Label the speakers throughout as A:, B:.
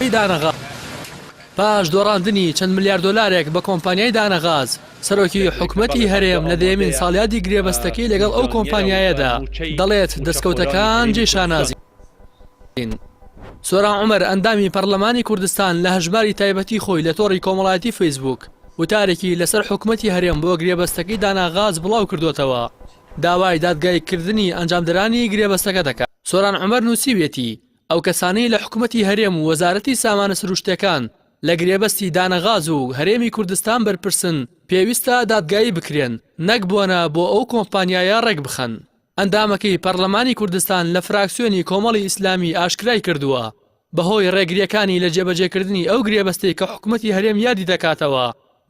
A: دانەغاز پاش دۆڕاندنی چەند ملیار دۆلارێک بە کۆمپانیای دانەغاز سەرۆکی حکومەتی هەرێم لە دەیەمین ساڵیادی گرێبەستەکەی لەگەڵ ئەو کۆمپانیایەدا دەڵێت دەستکەوتەکان جێشانازین. سۆران عومەر ئەندامی پەرلەمانی کوردستان لە هەژماری تایبەتی خۆی لە تۆڕی کۆمەڵایەتی فەیسبووک وتارێکی لەسەر حکومەتی هەرێم بۆ گرێبەستەکەی دانەغاز بڵاو کردوتەوە داوای دادگایکردنی ئەنجامدرانی گرێبەستەکە دەکات. سۆران عومەر نووسیوێتی ئەو کەسانەی لە حکومەتی هەرێم و وەزارەتی سامانە سروشتەکان لە گرێبەستی دانەغاز و هەرێمی کوردستان بەرپرسن پێویستە دادگایی بکرێن نەک بوونە بۆ ئەو کۆمپانیایە ڕێک بخەن. ئەندامەکەی پەرلەمانی کوردستان لە فراکسیۆنی کۆمەڵی ئیسلامی ئاشکرای کردووە بەهۆی ڕێگریەکانی لە جێبەجێکردنی ئەو گرێبەستەی کە حکومەتی هەرێم یادی دەکاتەوە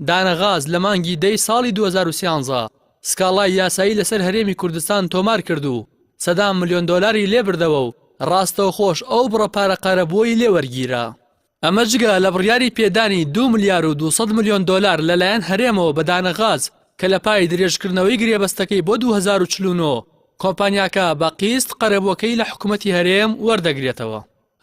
A: دانەغاز لە مانگی دەی ساڵی 2013 سکاڵای یاسایی لەسەر هەرێمی کوردستان تۆمار کردو $100 ملیۆن لێ بردەوە و ڕاستەوە خۆش ئەو بڕە پارەقەرەبووی لێوەرگیرە. ئەمە جگە لە بڕیاری پێدانی $2 ملیار و 200 ملیۆن لەلایەن هەرێمەوە بە دانەغاز کە لە پای درێژکردنەوەی گرێبەستەکەی بۆ 2049 کۆمپانیاکە بە قیست قەرەبووەکەی لە حکومەتی هەرێم وەردەگرێتەوە.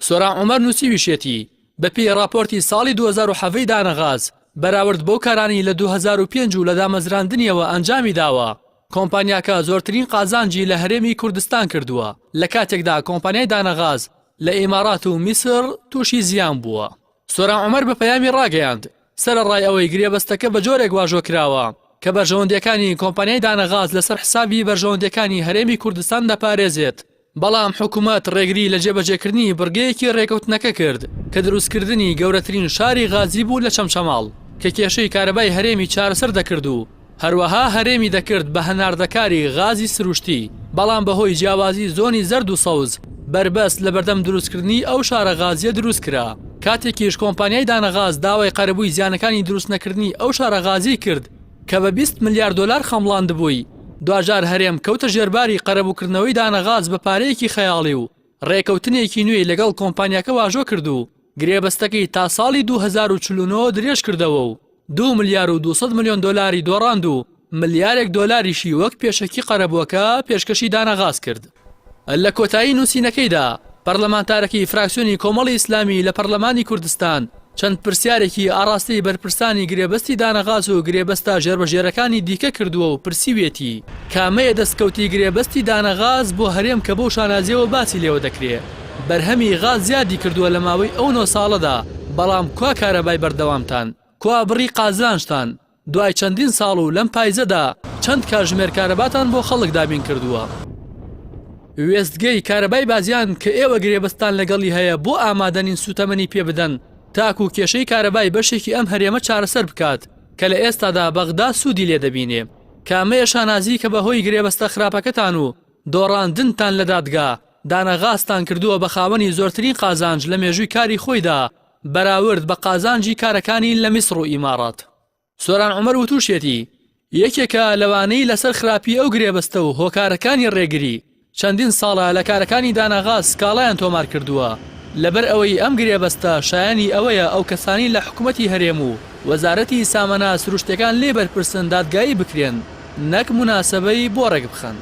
A: سۆران عومەر نووسیویشێتی بەپێی راپۆرتی ساڵی 2007 دانەغاز بەراورد بەو کارانی لە 2005 و لە دامەزراندنیەوە ئەنجامی داوە کۆمپانیاکە زۆرترین قازانجی لە هەرێمی کوردستان کردووە لە کاتێکدا کۆمپانیای دانەغاز لە ئیمارات و میسر تووشی زیان بووە. سۆران عومەر بە پەیامی ڕاگەیاند سەرەڕای ئەوەی گرێبەستەکە بە جۆرێک واژۆ کراوە کە بەرژەوەندەکانی کۆمپانیای دانەغاز لەسەر حسابی بەرژەوەندەکانی هەرێمی کوردستان دەپارێزێت بەڵام حکوومەت ڕێگری لە جێبەجێکردنی بڕگەیەکی ڕێکەوتنەکە کرد کە دروستکردنی گەورەترین شاری غازی بوو لە چەمچەماڵ کە کێشەی کارەبای هەرێمی چارەسەر دەکرد و هەروەها هەرێمی دەکرد بە هەناردەکاری غازی سروشتی بەڵام بەهۆی جیاوازی زۆنی زەرد و سەوز بربەست لە بەردەم دروستکردنی ئەو شارە غازیە دروست کرا. کاتێکیش کۆمپانیای دانەغاز داوای قەرەبووی زیانەکانی دروست نەکردنی ئەو شارە غازی کرد کە بە $20 ملیار خەمڵاند بووی دوجار هەرێم کەوتە ژێرباری قەرەبووکردنەوەی دانەغاز بە پارەیەکی خەیاڵی و ڕێکەوتنێکی نوێی لەگەڵ کۆمپانیاکە واژۆ کرد و گرێبەستەکەی تا ساڵی 2049 درێژ کردەوە و $2 ملیار و 200 ملیۆن دۆڕاند و ملیارێک دۆلاریشی وەک پێشەکی قەرەبووەکە پێشکەشی دانەغاز کرد. لە کۆتایی نووسینەکەیدا پەرلەمانتارێکی فراکسیۆنی کۆمەڵی ئیسلامی لە پەرلەمانی کوردستان چەند پرسیارێکی ئاڕاستەی بەرپرسانی گرێبەستی دانەغاز و گرێبەستە ژێربەژێرەکانی دیکە کردووە و پرسیوێتی کامەیە دەستکەوتی گرێبەستی دانەغاز بۆ هەرێم کە بەو شانازیەوە باسی لێوە دەکرێت بەرهەمی غاز زیادی کردووە لە ماوەی ئەو 9 ساڵەدا بەڵام کوا کارەبای بەردەوامتان کوا بڕی قازانشتان دوای چەندین ساڵ و لەم پایزەدا چەند کاتژمێر کارەباتان بۆ خەڵک دابین کردووە. وێستگەی کارەبای بازیان کە ئێوە گرێبەستان لەگەڵی هەیە بۆ ئامادەنین سوتەمەنی پێ بدەن تاکو کێشەی کارەبای بەشێکی ئەم هەرێمە چارەسەر بکات کە لە ئێستادا بەغدا سوودی لێ دەبینێ. کامەیە شانازی کە بەهۆی گرێبەستە خراپەکەتان و دۆڕاندنتان لە دادگا دانەغازتان کردووە بە خاوەنی زۆرترین قازانج لە مێژووی کاری خۆیدا بەراورد بە قازانجی کارەکانی لە میسر و ئیمارات. سۆران عومەر وتوشێتی یەکێکە لەوانەی لەسەر خراپی ئەو گرێبەستە و هۆکارەکانی ڕێگری چەندین ساڵە لە کارەکانی دانەغاز سکاڵایان تۆمار کردووە لەبەر ئەوەی ئەم گرێبەستە شایانی ئەوەیە ئەو کەسانی لە حکومەتی هەرێم و وەزارەتی سامانە سروشتەکان لێ بەرپرسن دادگایی بکرێن نەک مناسبەی بۆ ڕێک بخەن.